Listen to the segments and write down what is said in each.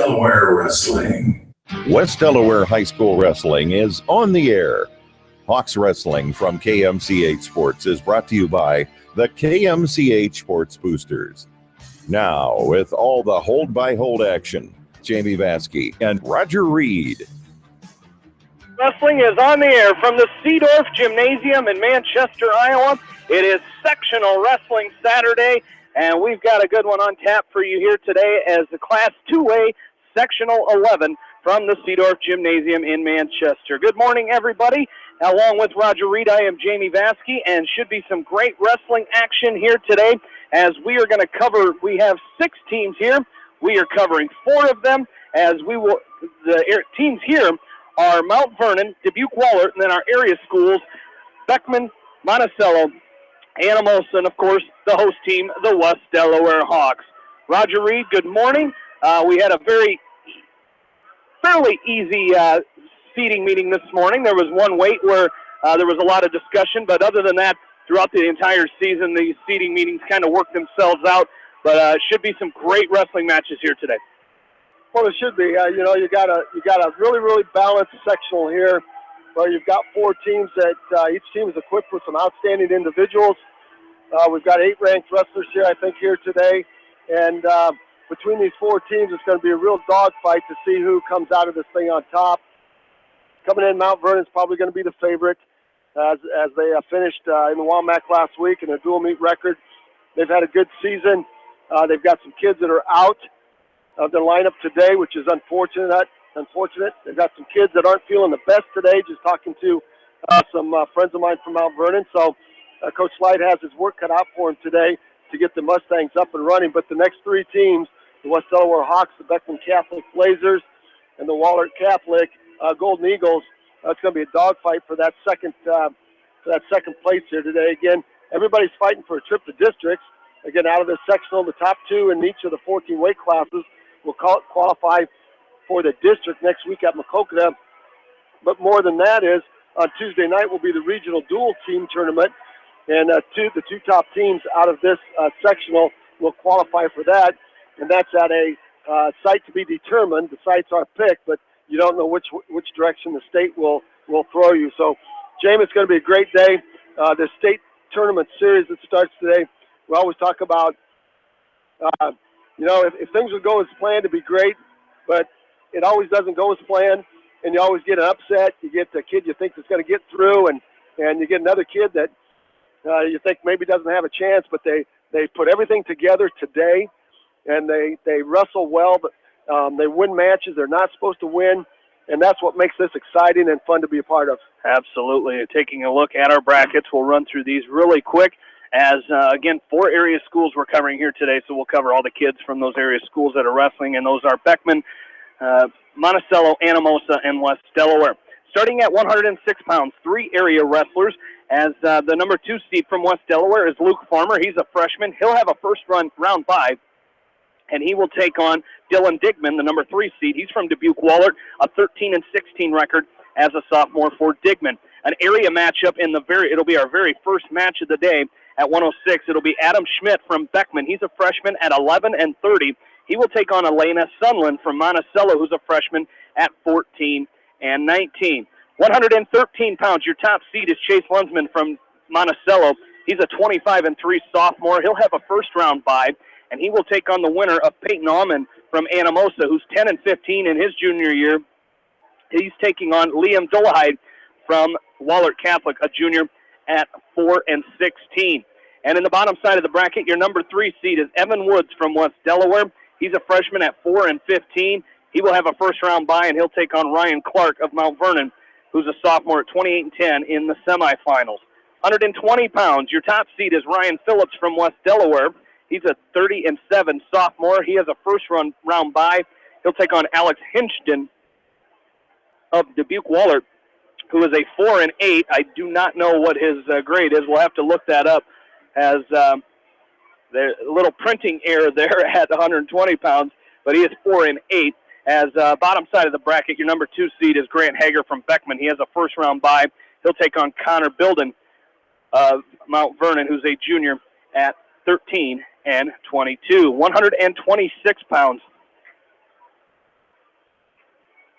Delaware Wrestling. West Delaware High School Wrestling is on the air. Hawks Wrestling from KMCH Sports is brought to you by the KMCH Sports Boosters. Now, with all the hold-by-hold action, Jamie Vaskey and Roger Reed. Wrestling is on the air from the Seedorf Gymnasium in Manchester, Iowa. It is Sectional Wrestling Saturday, and we've got a good one on tap for you here today as the Class 2A Sectional 11 from the Seedorf Gymnasium in Manchester. Good morning, everybody. Along with Roger Reed, I am Jamie Vaskey, and should be some great wrestling action here today as we are going to cover, we have 6 teams here. We are covering 4 of them as we will, the teams here are Mount Vernon, Dubuque-Wahlert, and then our area schools, Beckman, Monticello, Anamosa, and of course the host team, the West Delaware Hawks. Roger Reed, good morning. We had a fairly easy seating meeting this morning. There was one weight where there was a lot of discussion, but other than that, throughout the entire season, these seating meetings kind of work themselves out. But should be some great wrestling matches here today. Well, it should be. You got a really balanced sectional here, where you've got 4 teams that each team is equipped with some outstanding individuals. We've got 8 ranked wrestlers here, I think, here today, and between these 4 teams, it's going to be a real dogfight to see who comes out of this thing on top. Coming in, Mount Vernon is probably going to be the favorite, as they finished in the WAMAC last week in a dual meet record. They've had a good season. They've got some kids that are out of their lineup today, which is unfortunate. They've got some kids that aren't feeling the best today, just talking to some friends of mine from Mount Vernon. So Coach Slide has his work cut out for him today to get the Mustangs up and running. But the next 3 teams, the West Delaware Hawks, the Beckman Catholic Blazers, and the Wahlert Catholic Golden Eagles, it's going to be a dogfight for that second place here today. Again, everybody's fighting for a trip to districts. Again, out of this sectional, the top 2 in each of the 14 weight classes will qualify for the district next week at Macokota. But more than that is, on Tuesday night will be the regional dual team tournament, and the 2 top teams out of this sectional will qualify for that, and that's at a site to be determined. The sites are picked, but you don't know which direction the state will throw you. So, James, it's going to be a great day. The state tournament series that starts today, we always talk about, if things would go as planned, it'd be great, but it always doesn't go as planned, and you always get an upset. You get the kid you think is going to get through, and you get another kid that you think maybe doesn't have a chance, but they put everything together today, and they wrestle well, but they win matches they're not supposed to win, and that's what makes this exciting and fun to be a part of. Absolutely. Taking a look at our brackets, we'll run through these really quick. As, again, 4 area schools we're covering here today, so we'll cover all the kids from those area schools that are wrestling, and those are Beckman, Monticello, Anamosa, and West Delaware. Starting at 106 pounds, 3 area wrestlers, as the number 2 seed from West Delaware is Luke Farmer. He's a freshman. He'll have a first round bye, and he will take on Dylan Digman, the number 3 seed. He's from Dubuque-Wahlert, a 13-16 record as a sophomore for Digman. An area matchup it'll be our very first match of the day. At 106, it'll be Adam Schmidt from Beckman. He's a freshman at 11-30. He will take on Elena Sunland from Monticello, who's a freshman at 14-19. 113 pounds, your top seed is Chase Lunsman from Monticello. He's a 25-3 sophomore. He'll have a first-round bye, and he will take on the winner of Peyton Allman from Anamosa, who's 10-15 in his junior year. He's taking on Liam Dolahide from Wahlert Catholic, a junior, at 4-16. And in the bottom side of the bracket, your number 3 seed is Evan Woods from West Delaware. He's a freshman at 4-15. He will have a first-round bye, and he'll take on Ryan Clark of Mount Vernon, who's a sophomore at 28-10 in the semifinals. 120 pounds, your top seed is Ryan Phillips from West Delaware. He's a 30-7 sophomore. He has a first-round bye. He'll take on Alex Hinchton of Dubuque-Wahlert, who is a 4-8. I do not know what his grade is. We'll have to look that up, as there's a little printing error there at 120 pounds, but he is 4-8. As bottom side of the bracket, your number 2 seed is Grant Hager from Beckman. He has a first-round bye. He'll take on Connor Bilden of Mount Vernon, who's a junior at 13-22. 126 pounds.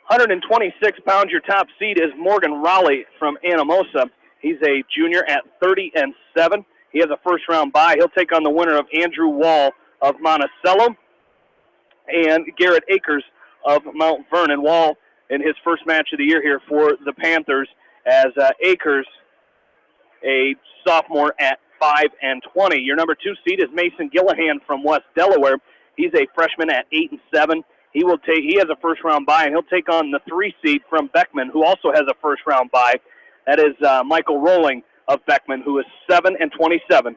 126 pounds, your top seed is Morgan Raleigh from Anamosa. He's a junior at 30-7. He has a first-round bye. He'll take on the winner of Andrew Wall of Monticello and Garrett Akers of Mount Vernon. Wall in his first match of the year here for the Panthers, as Akers, a sophomore at 5-20. Your number 2 seed is Mason Gillahan from West Delaware. He's a freshman at 8-7. He has a first-round bye, and he'll take on the 3 seed from Beckman, who also has a first-round bye. That is Michael Rolling of Beckman, who is 7-27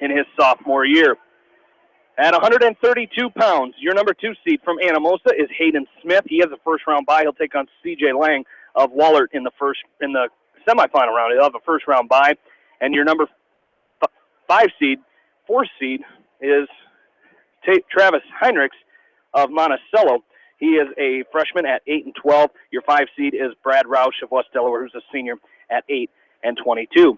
in his sophomore year. At 132 pounds, your number 2 seed from Anamosa is Hayden Smith. He has a first-round bye. He'll take on C.J. Lang of Wahlert in the semifinal round. He'll have a first-round bye. And your number 4 seed is Travis Heinrichs of Monticello. He is a freshman at 8-12. Your 5 seed is Brad Roush of West Delaware, who's a senior at 8-22.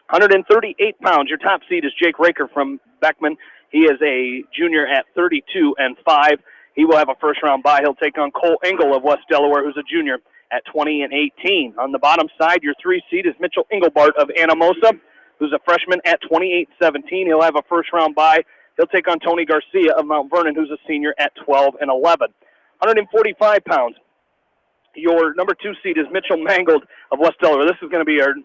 138 pounds, your top seed is Jake Raker from Beckman. He is a junior at 32-5. He will have a first-round bye. He'll take on Cole Engel of West Delaware, who's a junior at 20-18. On the bottom side, your 3 seed is Mitchell Engelbart of Anamosa, who's a freshman at 28-17. He'll have a first-round bye. He'll take on Tony Garcia of Mount Vernon, who's a senior at 12-11. 145 pounds. Your number 2 seed is Mitchell Mangold of West Delaware. This is going to be our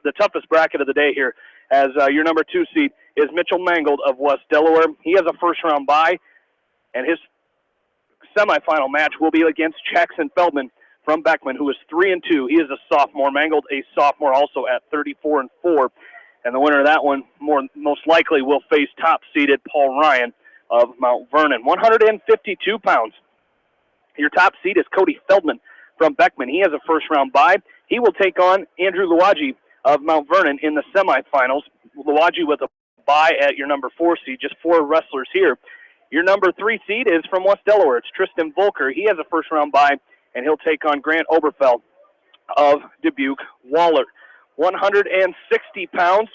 the toughest bracket of the day here, as your number 2 seed is Mitchell Mangold of West Delaware. He has a first-round bye, and his semifinal match will be against Jackson Feldman from Beckman, who is 3-2. He is a sophomore. Mangold, a sophomore, also at 34-4. And the winner of that one most likely will face top-seeded Paul Ryan of Mount Vernon. 152 pounds. Your top seed is Cody Feldman from Beckman. He has a first-round bye. He will take on Andrew Luwaji of Mount Vernon in the semifinals. Luwaji with a bye at your number 4 seed, just 4 wrestlers here. Your number 3 seed is from West Delaware. It's Tristan Volker. He has a first-round bye, and he'll take on Grant Oberfeld of Dubuque Wahlert. 160 pounds.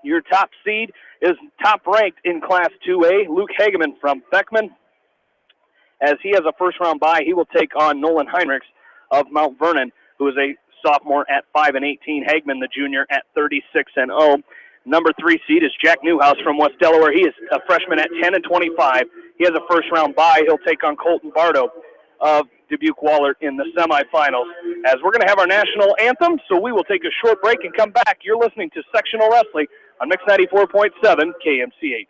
Your top seed is top-ranked in Class 2A, Luke Hageman from Beckman. As he has a first-round bye, he will take on Nolan Heinrichs of Mount Vernon, who is a sophomore at 5-18. Hageman, the junior, at 36-0. Number 3 seed is Jack Newhouse from West Delaware. He is a freshman at 10-25. He has a first-round bye. He'll take on Colton Bardo of Dubuque Wahlert in the semifinals. As we're going to have our national anthem, so we will take a short break and come back. You're listening to Sectional Wrestling on Mix 94.7 KMCH.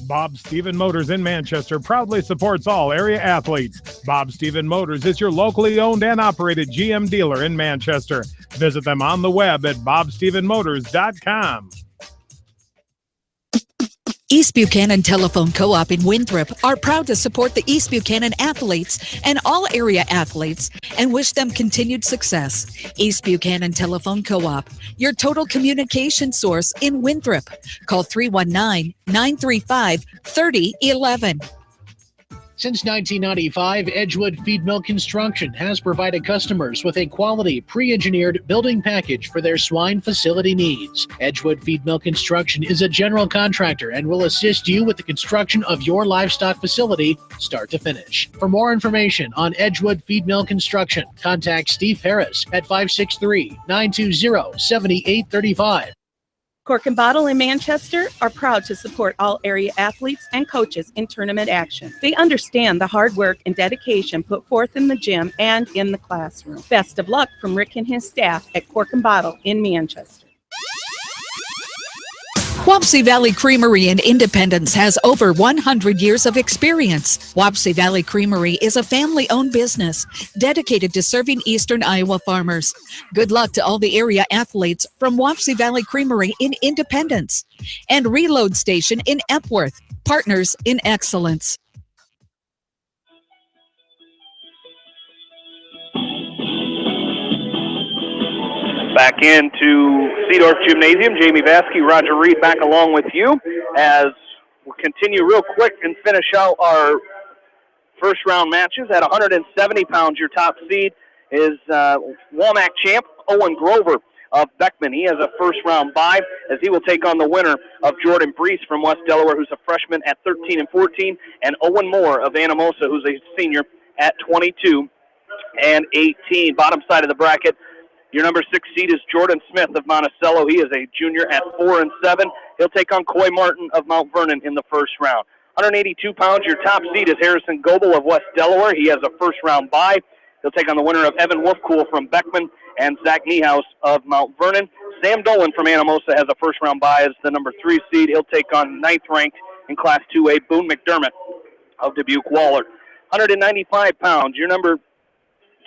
Bob Stephen Motors in Manchester proudly supports all area athletes. Bob Stephen Motors is your locally owned and operated GM dealer in Manchester. Visit them on the web at bobstephenmotors.com. East Buchanan Telephone Co-op in Winthrop are proud to support the East Buchanan athletes and all area athletes and wish them continued success. East Buchanan Telephone Co-op, your total communication source in Winthrop. Call 319-935-3011. Since 1995, Edgewood Feed Mill Construction has provided customers with a quality, pre-engineered building package for their swine facility needs. Edgewood Feed Mill Construction is a general contractor and will assist you with the construction of your livestock facility, start to finish. For more information on Edgewood Feed Mill Construction, contact Steve Harris at 563-920-7835. Cork and Bottle in Manchester are proud to support all area athletes and coaches in tournament action. They understand the hard work and dedication put forth in the gym and in the classroom. Best of luck from Rick and his staff at Cork and Bottle in Manchester. Wapsie Valley Creamery in Independence has over 100 years of experience. Wapsie Valley Creamery is a family-owned business dedicated to serving eastern Iowa farmers. Good luck to all the area athletes from Wapsie Valley Creamery in Independence and Reload Station in Epworth, partners in excellence. Back into Seedorf Gymnasium, Jamie Vasky, Roger Reed back along with you as we'll continue real quick and finish out our first round matches. At 170 pounds, your top seed is Womack champ Owen Grover of Beckman. He has a first round bye as he will take on the winner of Jordan Brees from West Delaware, who's a freshman at 13-14, and Owen Moore of Anamosa, who's a senior at 22 and 18. Bottom side of the bracket, your number 6 seed is Jordan Smith of Monticello. He is a junior at 4 and 7. He'll take on Coy Martin of Mount Vernon in the first round. 182 pounds, your top seed is Harrison Goebel of West Delaware. He has a first round bye. He'll take on the winner of Evan Wolfcool from Beckman and Zach Niehaus of Mount Vernon. Sam Dolan from Anamosa has a first round bye as the number 3 seed. He'll take on 9th ranked in Class 2A Boone McDermott of Dubuque Waller. 195 pounds, your number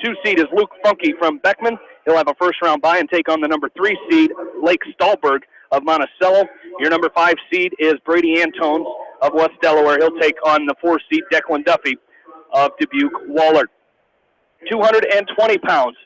2 seed is Luke Funky from Beckman. He'll have a first round bye and take on the number 3 seed Lake Stahlberg of Monticello. Your number 5 seed is Brady Antones of West Delaware. He'll take on the 4 seed Declan Duffy of Dubuque Waller. 220 pounds.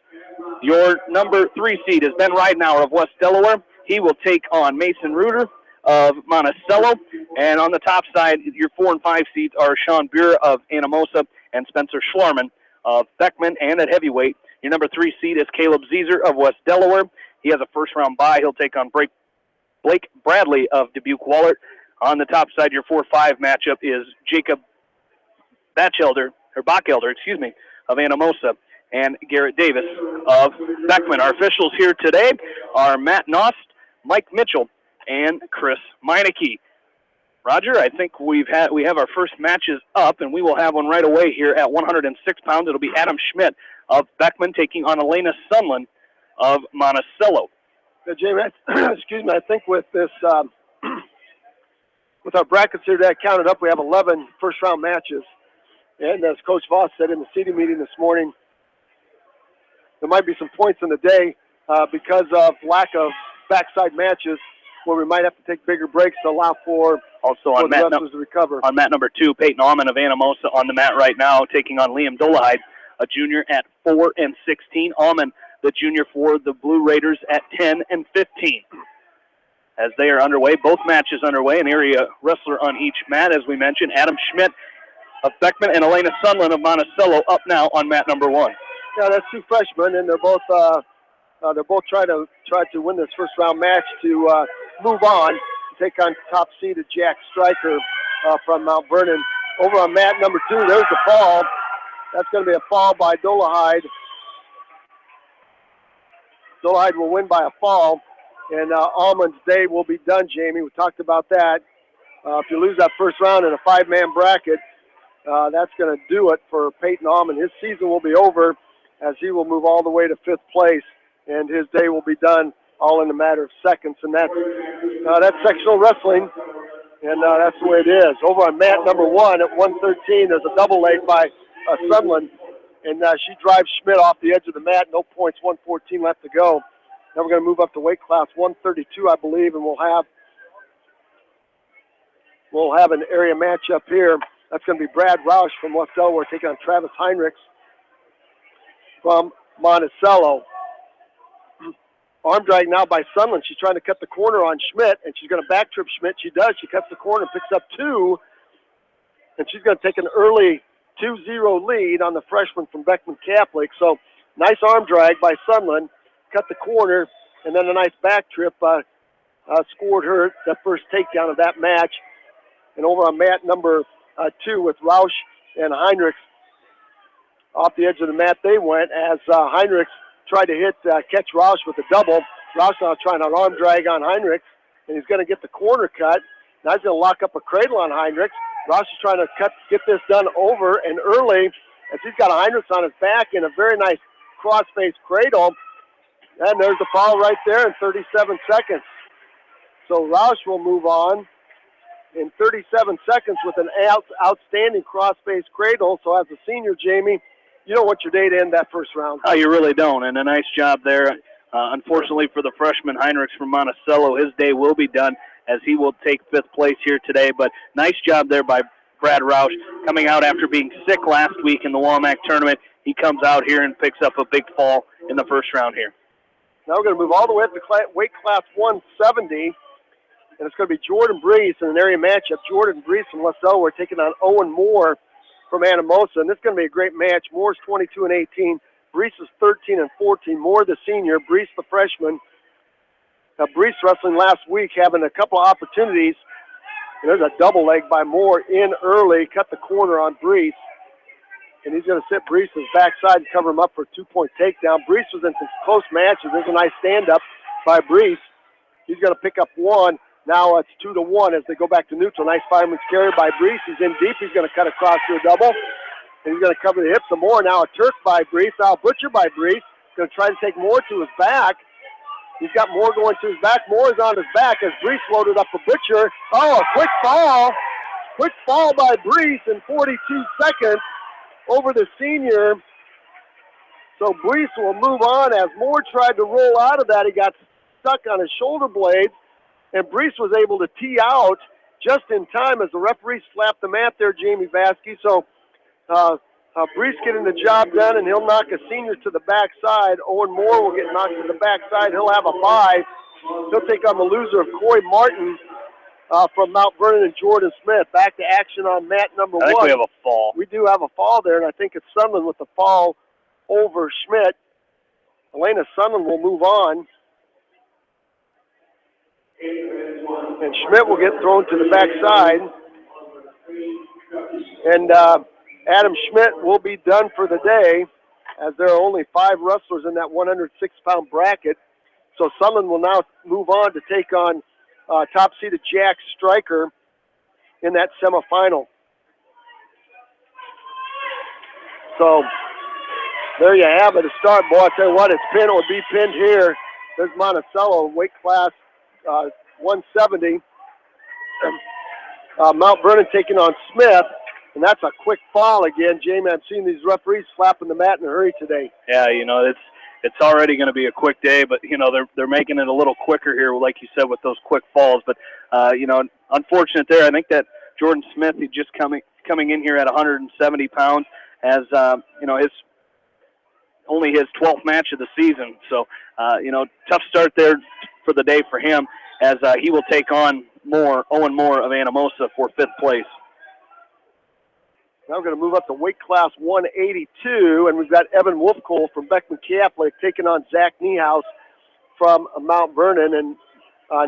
Your number 3 seed is Ben Ridenauer of West Delaware. He will take on Mason Reuter of Monticello. And on the top side, your 4 and 5 seeds are Sean Buer of Anamosa and Spencer Schlarman of Beckman. And at heavyweight, your number 3 seed is Caleb Zeeser of West Delaware. He has a first round bye. He'll take on Blake Bradley of Dubuque Waller. On the top side, your 4-5 matchup is Jacob Bachelder of Anamosa and Garrett Davis of Beckman. Our officials here today are Matt Nost, Mike Mitchell, and Chris Meineke. Roger, I think we have our first matches up, and we will have one right away here at 106 pounds. It'll be Adam Schmidt of Beckman taking on Elena Sunland of Monticello. Now, Jamie, excuse me, I think with this, with our brackets here that counted up, we have 11 first-round matches. And as Coach Voss said in the seating meeting this morning, there might be some points in the day because of lack of backside matches where we might have to take bigger breaks to allow for the wrestlers to recover. On mat number 2, Peyton Allman of Anamosa on the mat right now, taking on Liam Dolahide, a junior at 4 and 16. Allman, the junior for the Blue Raiders, at 10 and 15. As they are underway, both matches underway, an area wrestler on each mat, as we mentioned. Adam Schmidt of Beckman and Elena Sunland of Monticello up now on mat number 1. Yeah, that's 2 freshmen, and they're both trying to win this first round match to move on to take on top seeded Jack Stryker from Mount Vernon. Over on mat number 2, there's the fall. That's going to be a fall by Dolahide. Dolahide will win by a fall, and Allman's day will be done, Jamie. We talked about that. If you lose that first round in a 5-man bracket, that's going to do it for Peyton Allman. His season will be over as he will move all the way to 5th place, and his day will be done all in a matter of seconds. And that's sectional wrestling, and that's the way it is. Over on mat number 1 at 113, there's a double leg by Sunland, and she drives Schmidt off the edge of the mat. No points, 114 left to go. Now we're going to move up to weight class 132, I believe, and we'll have an area matchup here. That's going to be Brad Roush from West Delaware taking on Travis Heinrichs from Monticello. Arm drag now by Sunland. She's trying to cut the corner on Schmidt, and she's going to backtrip Schmidt. She does. She cuts the corner and picks up 2, and she's going to take an early 2-0 lead on the freshman from Beckman Catholic. So nice arm drag by Sunland, cut the corner, and then a nice backtrip scored her the first takedown of that match. And over on mat number 2 with Roush and Heinrichs off the edge of the mat they went as Heinrichs tried to catch Roush with a double. Roush now trying an arm drag on Heinrichs, and he's going to get the corner cut. Now he's going to lock up a cradle on Heinrichs. Roush is trying to get this done over and early as he's got Heinrichs on his back in a very nice cross-face cradle. And there's the foul right there in 37 seconds. So Roush will move on in 37 seconds with an outstanding cross-face cradle. So as a senior, Jamie, you don't want your day to end that first round. Oh, you really don't, and a nice job there. Unfortunately for the freshman Heinrichs from Monticello, his day will be done as he will take 5th place here today. But nice job there by Brad Roush coming out after being sick last week in the Womack tournament. He comes out here and picks up a big fall in the first round here. Now we're going to move all the way up to weight class 170, and it's going to be Jordan Brees in an area matchup. Jordan Brees from West Delaware taking on Owen Moore from Anamosa, and this is going to be a great match. Moore's 22 and 18. Brees is 13 and 14. Moore the senior, Brees the freshman. Now Brees wrestling last week, having a couple of opportunities. And there's a double leg by Moore in early, cut the corner on Brees. and he's going to sit Brees' backside and cover him up for a 2-point takedown. Brees was in some close matches. There's a nice stand-up by Brees. He's going to pick up one. Now it's 2-1 as they go back to neutral. Nice fireman's carry by Brees. He's in deep. He's going to cut across to a double. And he's going to cover the hip some more. Now a Turk by Brees. Now a Butcher by Brees. Going to try to take Moore to his back. He's got Moore going to his back. Moore is on his back as Brees loaded up the Butcher. Oh, a quick fall. Quick fall by Brees in 42 seconds over the senior. So Brees will move on as Moore tried to roll out of that. He got stuck on his shoulder blades, and Brees was able to tee out just in time as the referee slapped the mat there, Jamie Baskey. So Brees getting the job done, and he'll knock a senior to the backside. Owen Moore will get knocked to the backside. He'll have a bye. He'll take on the loser of Coy Martin from Mount Vernon and Jordan Smith. Back to action on mat number 1. I think we have a fall. We do have a fall there, and I think it's Sunland with the fall over Schmidt. Elena Sunland will move on. And Schmidt will get thrown to the backside. And Adam Schmidt will be done for the day, as there are only 5 wrestlers in that 106-pound bracket. So Sunland will now move on to take on top-seeded Jack Stryker in that semifinal. So there you have it, a start, boy. I tell you what, it's pinned. It would be pinned here. There's Monticello, weight class 170. Mount Vernon taking on Smith, and that's a quick fall again. Jamie, I've seen these referees slapping the mat in a hurry today. Yeah, it's already going to be a quick day, but they're making it a little quicker here, like you said, with those quick falls. But unfortunate there. I think that Jordan Smith, he just coming in here at 170 pounds, as only his 12th match of the season. So tough start there for the day for him, as he will take on Owen Moore of Anamosa for 5th place. Now we're going to move up to weight class 182, and we've got Evan Wolfcole from Beckman Catholic taking on Zach Niehaus from Mount Vernon. And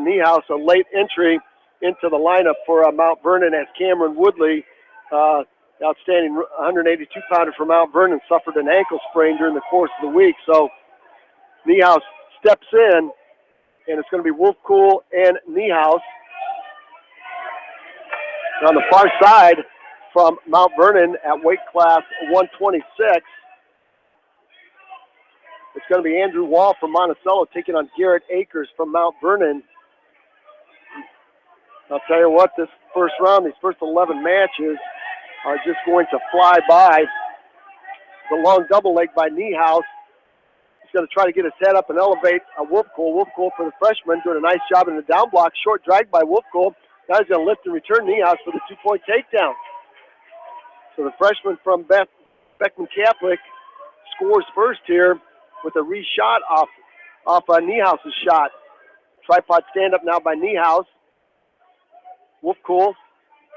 Niehaus, a late entry into the lineup for Mount Vernon, as Cameron Woodley, outstanding 182-pounder from Mount Vernon, suffered an ankle sprain during the course of the week. So Niehaus steps in, and it's going to be Wolfcole and Niehaus. On the far side, from Mount Vernon at weight class 126. It's going to be Andrew Wall from Monticello taking on Garrett Akers from Mount Vernon. I'll tell you what, this first round, these first 11 matches are just going to fly by. The long double leg by Niehaus. He's going to try to get his head up and elevate Wolfcole. Wolfcole for the freshman, doing a nice job in the down block. Short drag by Wolfcole. Now he's going to lift and return Niehaus for the 2-point takedown. So the freshman from Beckman Catholic scores first here with a reshot off Niehaus' shot. Tripod stand-up now by Niehaus. Wolfcole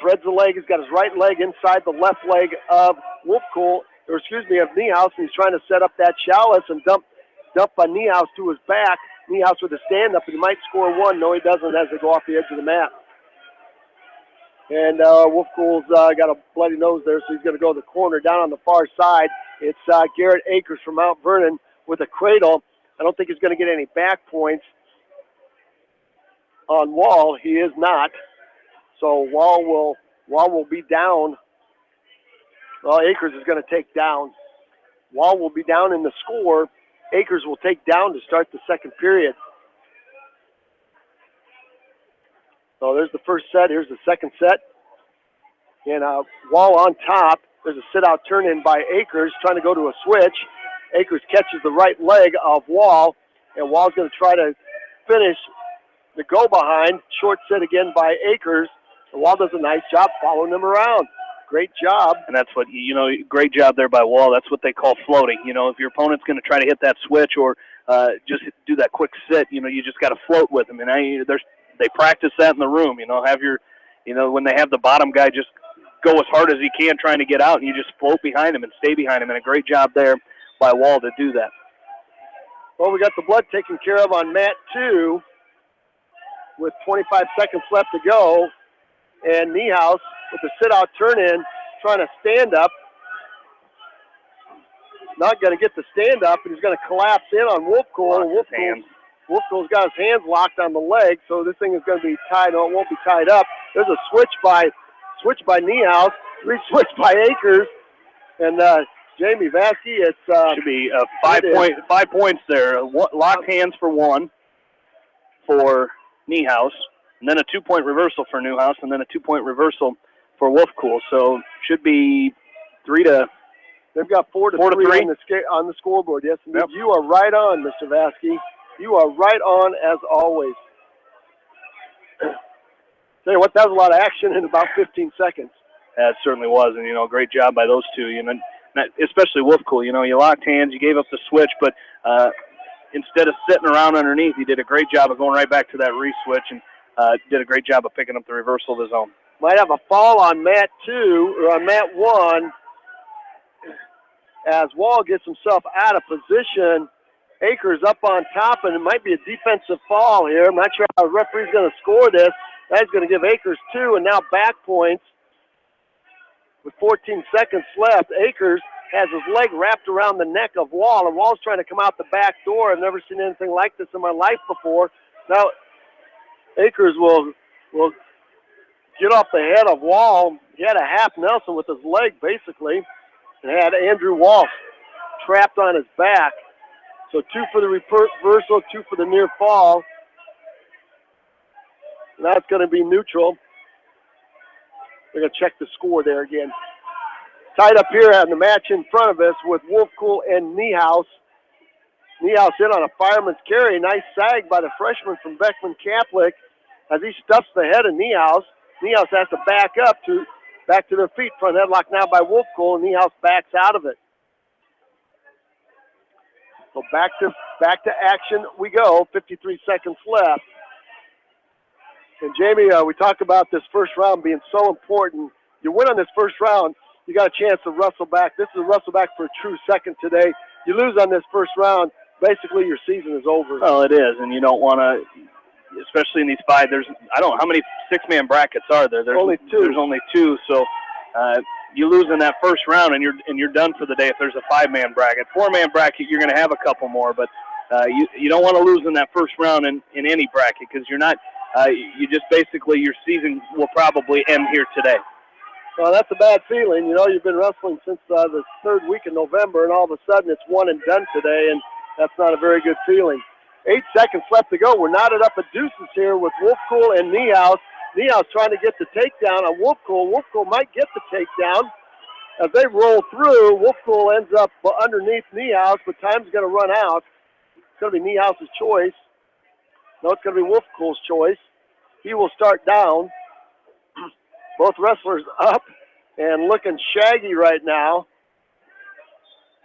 threads the leg. He's got his right leg inside the left leg of Niehaus, and he's trying to set up that chalice and dump Niehaus to his back. Niehaus with a stand-up, and he might score one. No, he doesn't, as they go off the edge of the mat. And Wolfcole's got a bloody nose there, so he's going to go to the corner. Down on the far side, it's Garrett Akers from Mount Vernon with a cradle. I don't think he's going to get any back points on Wall. He is not. So Wall will be down. Well, Akers is going to take down. Wall will be down in the score. Akers will take down to start the second period. So there's the first set. Here's the second set. And Wall on top. There's a sit-out turn-in by Akers trying to go to a switch. Akers catches the right leg of Wall, and Wall's going to try to finish the go-behind. Short set again by Akers. And Wall does a nice job following him around. Great job. And that's what, great job there by Wall. That's what they call floating. If your opponent's going to try to hit that switch or just do that quick sit, you just got to float with them. And they practice that in the room, when they have the bottom guy just go as hard as he can trying to get out, and you just float behind him and stay behind him. And a great job there by Wall to do that. Well, we got the blood taken care of on mat 2 with 25 seconds left to go. And Niehaus with the sit-out turn-in trying to stand up. not going to get the stand up, and he's going to collapse in on Wolfcool. Wolfcool's got his hands locked on the leg, so this thing is going to be tied. No, it won't be tied up. There's a switch by Niehaus, re-switch by Akers, and Jamie Vasky. It should be 5 points there. Locked hands for one for Niehaus, and then a 2-point reversal for Newhouse, and then a 2-point reversal for Wolfcool. So should be 3 to. They've got 4 to 3 on the scoreboard. Yes, indeed. Yep. You are right on, Mr. Vasky. You are right on as always. Tell you what, that was a lot of action in about 15 seconds. That certainly was, and great job by those two. Especially Wolfcool. You locked hands, you gave up the switch, but instead of sitting around underneath, he did a great job of going right back to that re-switch and did a great job of picking up the reversal of his own. Might have a fall on Mat 2 or on Mat 1 as Wall gets himself out of position. Akers up on top, and it might be a defensive fall here. I'm not sure how the referee's going to score this. That's going to give Akers 2, and now back points. With 14 seconds left, Akers has his leg wrapped around the neck of Wall, and Wall's trying to come out the back door. I've never seen anything like this in my life before. Now, Akers will get off the head of Wall. He had a half Nelson with his leg, basically, and had Andrew Walsh trapped on his back. So 2 for the reversal, 2 for the near fall. And that's going to be neutral. We're going to check the score there again. Tied up here on the match in front of us with Wolfcool and Niehaus. Niehaus in on a fireman's carry. Nice sag by the freshman from Beckman Catholic as he stuffs the head of Niehaus. Niehaus has to back to their feet. Front headlock now by Wolfcool, and Niehaus backs out of it. So back to action we go. 53 seconds left. And Jamie, we talked about this first round being so important. You win on this first round, you got a chance to wrestle back. This is a wrestle back for a true second today. You lose on this first round, basically your season is over. Well, it is, and you don't want to, especially in these 5. I don't know how many 6-man brackets are there. There's only 2. There's only 2, so you lose in that first round, and you're done for the day. If there's a 5-man bracket, 4-man bracket, you're going to have a couple more, but you don't want to lose in that first round in any bracket because you're not. You just basically your season will probably end here today. Well, that's a bad feeling. You've been wrestling since the 3rd week in November, and all of a sudden it's one and done today, and that's not a very good feeling. 8 seconds left to go. We're knotted up at deuces here with Wolfcool and Niehaus. Niehaus trying to get the takedown on Wolfcool. Wolfcool might get the takedown. As they roll through, Wolfcool ends up underneath Niehaus, but time's going to run out. It's going to be Niehaus' choice. No, it's going to be Wolfcool's choice. He will start down. Both wrestlers up and looking shaggy right now.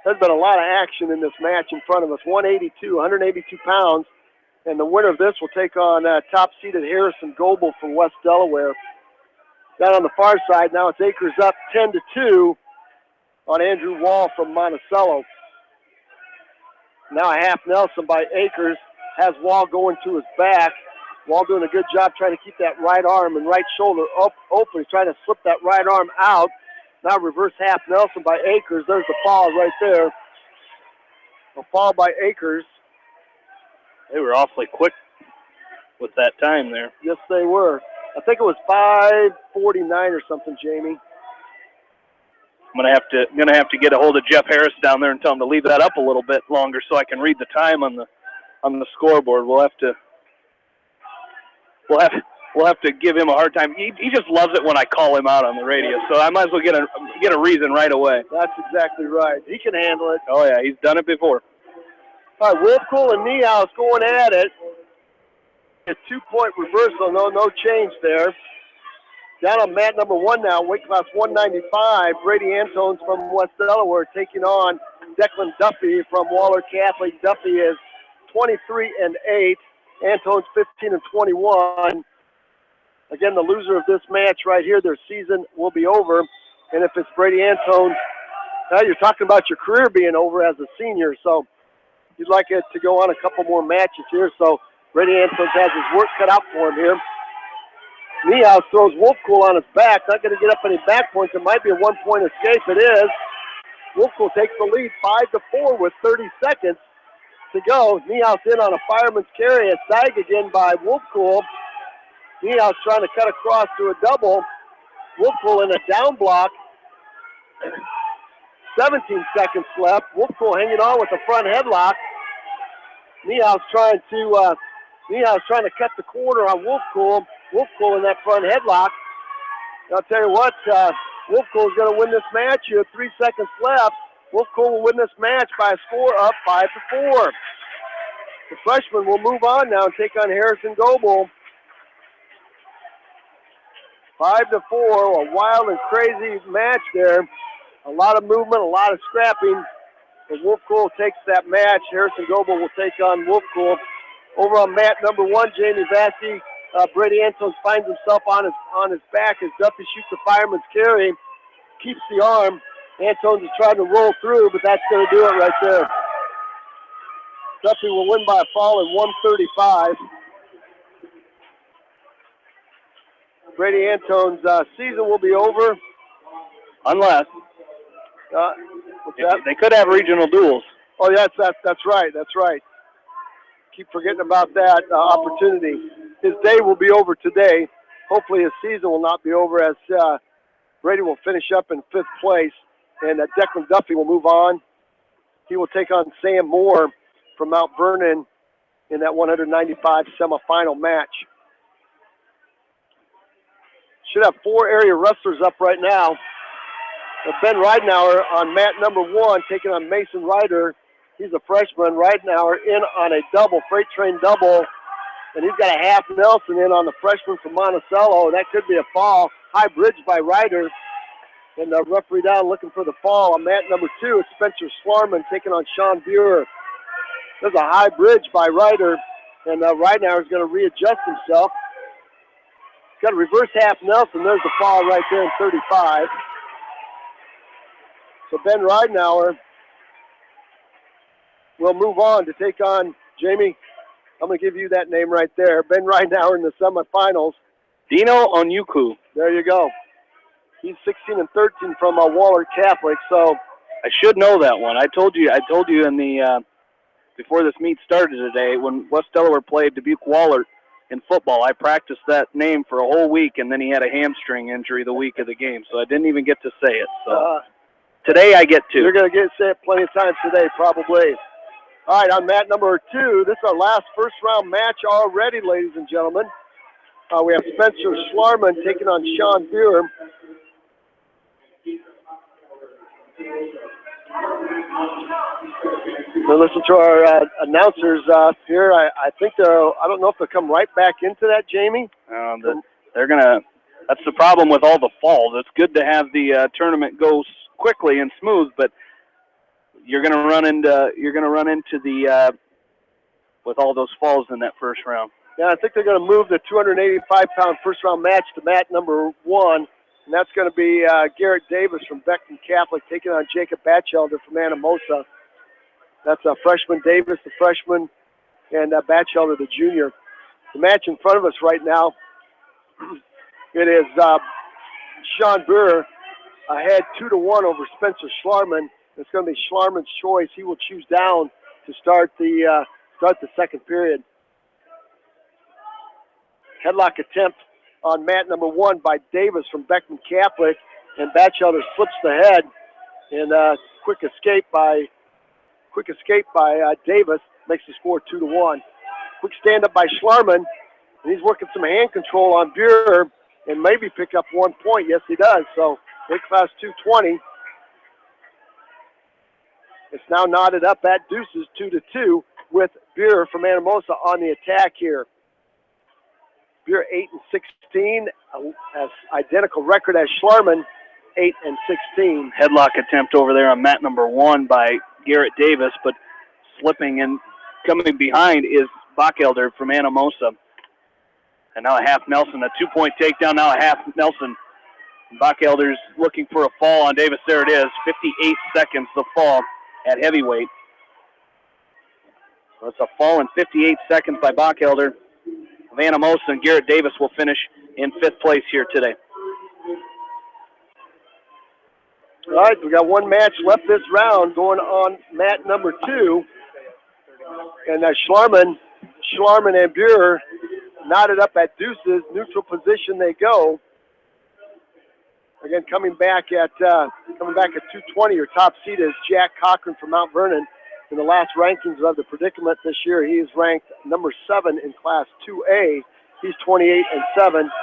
There's been a lot of action in this match in front of us. 182 pounds. And the winner of this will take on top-seeded Harrison Goebel from West Delaware. Down on the far side, now it's Akers up 10-2 on Andrew Wall from Monticello. Now a half Nelson by Akers. Has Wall going to his back. Wall doing a good job trying to keep that right arm and right shoulder open. He's trying to slip that right arm out. Now reverse half Nelson by Akers. There's the fall right there. A fall by Akers. They were awfully quick with that time there. Yes, they were. I think it was 5:49 or something, Jamie. I'm gonna have to get a hold of Jeff Harris down there and tell him to leave that up a little bit longer so I can read the time on the scoreboard. We'll have to give him a hard time. He just loves it when I call him out on the radio, so I might as well get a reason right away. That's exactly right. He can handle it. Oh yeah, he's done it before. All right, Wolfcool and Niehaus going at it. A 2-point reversal, no change there. Down on mat number 1 now, weight class 195. Brady Antones from West Delaware taking on Declan Duffy from Waller Catholic. Duffy is 23-8. Antones 15-21. Again, the loser of this match right here, their season will be over. And if it's Brady Antones, now you're talking about your career being over as a senior. So you'd like it to go on a couple more matches here. So Brady Antones has his work cut out for him here. Niehaus throws Wolfcool on his back. Not going to get up any back points. It might be a 1-point escape. It is. Wolfpool takes the lead 5-4 with 30 seconds to go. Niehaus in on a fireman's carry. A sag again by Wolfpool. Niehaus trying to cut across to a double. Wolfpool in a down block. 17 seconds left. Wolfpool hanging on with the front headlock. Niehaus trying to cut the corner on Wolfpool. Wolfpool in that front headlock. I'll tell you what, Wolfpool is going to win this match here. 3 seconds left. Wolfpool will win this match by a score of 5-4. The freshman will move on now and take on Harrison Goebel. 5-4, a wild and crazy match there. A lot of movement, a lot of scrapping. But Wolfpool takes that match. Harrison Goebel will take on Wolfpool. Over on mat number 1, Jamie Vassie, Brady Antones finds himself on his back as Duffy shoots a fireman's carry. Keeps the arm. Antones is trying to roll through, but that's going to do it right there. Duffy will win by a fall in 135. Brady Antones' season will be over. Unless. What's that? They could have regional duels. Oh, yes, that's right. That's right. Keep forgetting about that opportunity. His day will be over today. Hopefully his season will not be over as Brady will finish up in 5th place. And Declan Duffy will move on. He will take on Sam Moore from Mount Vernon in that 195 semifinal match. Should have 4 area wrestlers up right now. Ben Ridenauer on mat number 1, taking on Mason Ryder. He's a freshman. Ridenauer in on a double, freight train double. And he's got a half Nelson in on the freshman from Monticello. That could be a fall. High bridge by Ryder. And the referee down looking for the fall. On mat number 2, it's Spencer Schlarman taking on Sean Buer. There's a high bridge by Ryder. And Ridenauer is going to readjust himself. He's got a reverse half Nelson. There's the fall right there in 35. So Ben Ridenauer will move on to take on Jamie. I'm going to give you that name right there. Ben Ridenauer in the semifinals. Dino Onyuku. There you go. He's 16-13 from Waller Catholic. So I should know that one. I told you in the before this meet started today when West Delaware played Dubuque Waller in football. I practiced that name for a whole week, and then he had a hamstring injury the week of the game, so I didn't even get to say it. So today I get to. You're going to say it plenty of times today, probably. All right, on mat number 2, this is our last first-round match already, ladies and gentlemen. We have Spencer Schlarman taking on Sean Buer. So listen to our announcers here. I think I don't know if they'll come right back into that, Jamie. They're gonna. That's the problem with all the falls. It's good to have the tournament go quickly and smooth, but you're gonna run into the with all those falls in that first round. Yeah, I think they're going to move the 285-pound first-round match to mat number 1, and that's going to be Garrett Davis from Beckton Catholic taking on Jacob Batchelder from Anamosa. That's freshman Davis, the freshman, and Batchelder, the junior. The match in front of us right now, it is Sean Buer ahead 2-1 over Spencer Schlarman. It's going to be Schlarman's choice. He will choose down to start the second period. Headlock attempt on mat number 1 by Davis from Beckman Catholic, and Batchelder slips the head, and quick escape by Davis makes the score 2-1. Quick stand up by Schlarman, and he's working some hand control on Buer, and maybe pick up 1 point. Yes, he does. So big class 220. It's now knotted up at deuces 2-2 with Buer from Anamosa on the attack here. Buer 8-16, has identical record as Schlarman, 8-16. Headlock attempt over there on mat number 1 by Garrett Davis, but slipping and coming behind is Bachelder from Anamosa. And now a half Nelson, a 2-point takedown, now a half Nelson. Bachelder's looking for a fall on Davis. There it is, 58 seconds the fall at heavyweight. So it's a fall in 58 seconds by Bachelder. Anamosa, and Garrett Davis will finish in 5th place here today. All right, we got one match left this round going on mat number 2. And Schlarman and Buer knotted up at deuces. Neutral position they go. Again, coming back at 220. Your top seed is Jack Cochran from Mount Vernon. In the last rankings of the predicament this year, he is ranked number 7 in Class 2A. He's 28-7,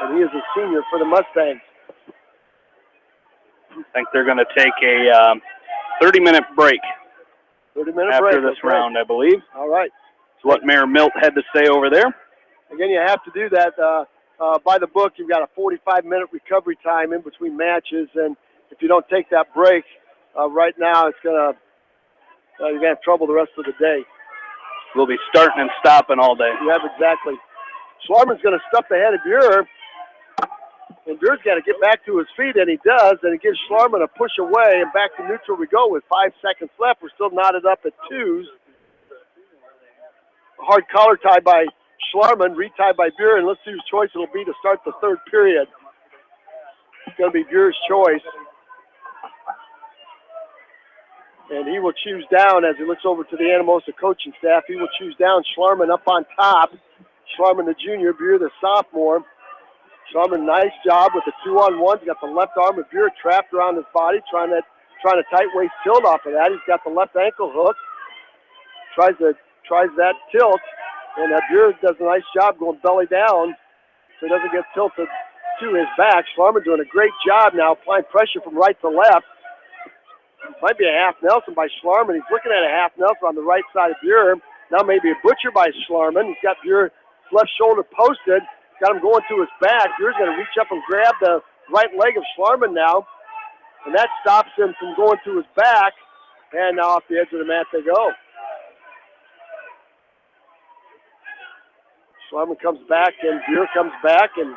and he is a senior for the Mustangs. I think they're going to take a 30-minute break. 30-minute after break this round, I believe. All right. That's what Mayor Milt had to say over there. Again, you have to do that. By the book, you've got a 45-minute recovery time in between matches, and if you don't take that break right now, it's you're gonna have trouble the rest of the day. We'll be starting and stopping all day. Yeah, exactly. Schlarman's going to stuff ahead of Buer, and Buer's got to get back to his feet, and he does, and it gives Schlarman a push away, and back to neutral we go with 5 seconds left. We're still knotted up at 2s. A hard collar tie by Schlarman, retied by Buer, and let's see whose choice it'll be to start the third period. It's going to be Buer's choice. And he will choose down as he looks over to the Anamosa coaching staff. He will choose down Schlarman up on top. Schlarman the junior, Buer the sophomore. Schlarman, nice job with the 2-on-1. He's got the left arm of Buer trapped around his body, trying to tight waist tilt off of that. He's got the left ankle hook. Tries that tilt, and Buer does a nice job going belly down so he doesn't get tilted to his back. Schlarman doing a great job now, applying pressure from right to left. Might be a half Nelson by Schlarman. He's looking at a half Nelson on the right side of Buer. Now maybe a butcher by Schlarman. He's got Buer's left shoulder posted. Got him going to his back. Buer's going to reach up and grab the right leg of Schlarman now. And that stops him from going to his back. And now off the edge of the mat they go. Schlarman comes back and Buer comes back. And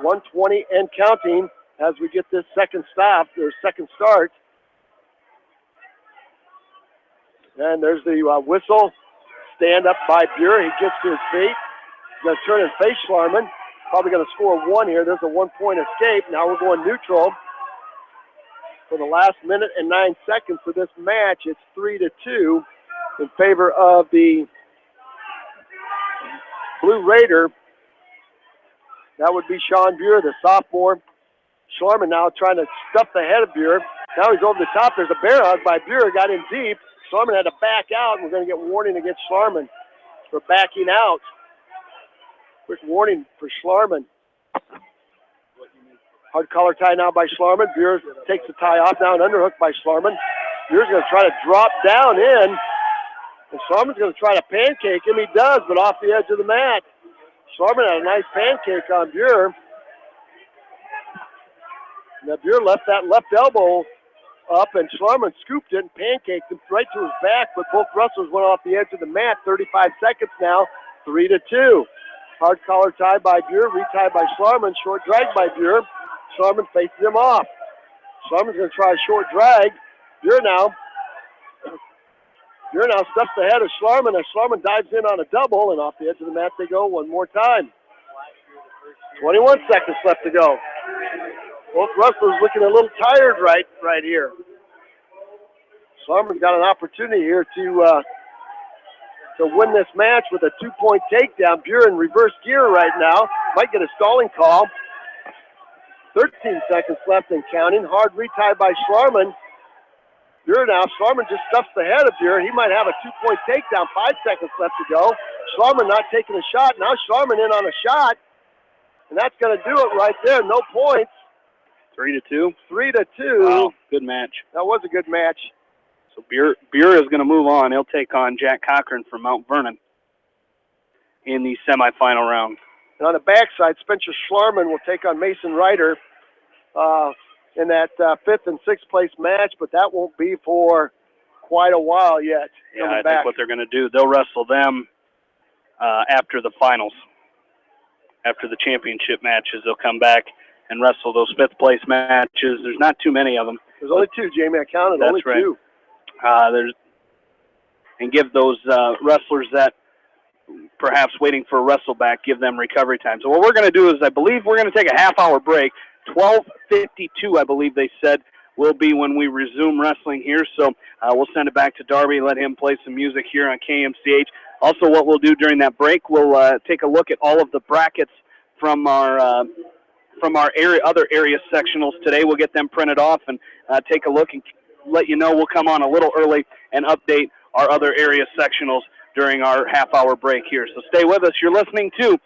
120 and counting as we get this second stop, or second start. And there's the whistle. Stand up by Buer. He gets to his feet. He's going to turn and face Schlarman. Probably going to score 1 here. There's a 1-point escape. Now we're going neutral. For the last minute and 9 seconds of this match, it's 3-2 in favor of the Blue Raider. That would be Sean Buer, the sophomore. Schlarman now trying to stuff the head of Buer. Now he's over the top. There's a bear hug by Buer. Got in deep. Schlarman had to back out, and we're going to get warning against Schlarman for backing out. Quick warning for Schlarman. Hard collar tie now by Schlarman. Buer takes the tie off now, an underhook by Schlarman. Buer's going to try to drop down in, and Schlarman's going to try to pancake him. He does, but off the edge of the mat. Schlarman had a nice pancake on Buer. Now Buer left that left elbow up, and Schlarman scooped it and pancaked him right to his back, but both wrestlers went off the edge of the mat. 35 seconds now, 3-2. Hard collar tie by Buer, retied by Schlarman, short drag by Buer. Schlarman faces him off. Schlarman's going to try a short drag. Buer now stuffs the head of Schlarman, and Schlarman dives in on a double, and off the edge of the mat they go one more time. 21 seconds left to go. Both wrestlers looking a little tired right here. Schlarman's got an opportunity here to win this match with a 2-point takedown. Buer in reverse gear right now. Might get a stalling call. 13 seconds left and counting. Hard retie by Schlarman. Buer now. Schlarman just stuffs the head of Buer. He might have a 2-point takedown. 5 seconds left to go. Schlarman not taking a shot. Now Schlarman in on a shot. And that's going to do it right there. No points. 3-2. 3-2. Wow, good match. That was a good match. So Buer is going to move on. He'll take on Jack Cochran from Mount Vernon in the semifinal round. And on the backside, Spencer Schlarman will take on Mason Ryder in that 5th and 6th place match, but that won't be for quite a while yet. Yeah, I think what they're going to do, they'll wrestle them after the finals. After the championship matches, they'll come back and wrestle those 5th place matches. There's not too many of them. There's only 2, Jamie. I counted. That's only right. 2. And give those wrestlers that perhaps waiting for a wrestle back, give them recovery time. So what we're going to do is, I believe we're going to take a half-hour break. 12:52, I believe they said. will be when we resume wrestling here. So we'll send it back to Darby, let him play some music here on KMCH. Also, what we'll do during that break, we'll take a look at all of the brackets from our other area sectionals today. We'll get them printed off and take a look and let you know. We'll come on a little early and update our other area sectionals during our half-hour break here. So stay with us. You're listening to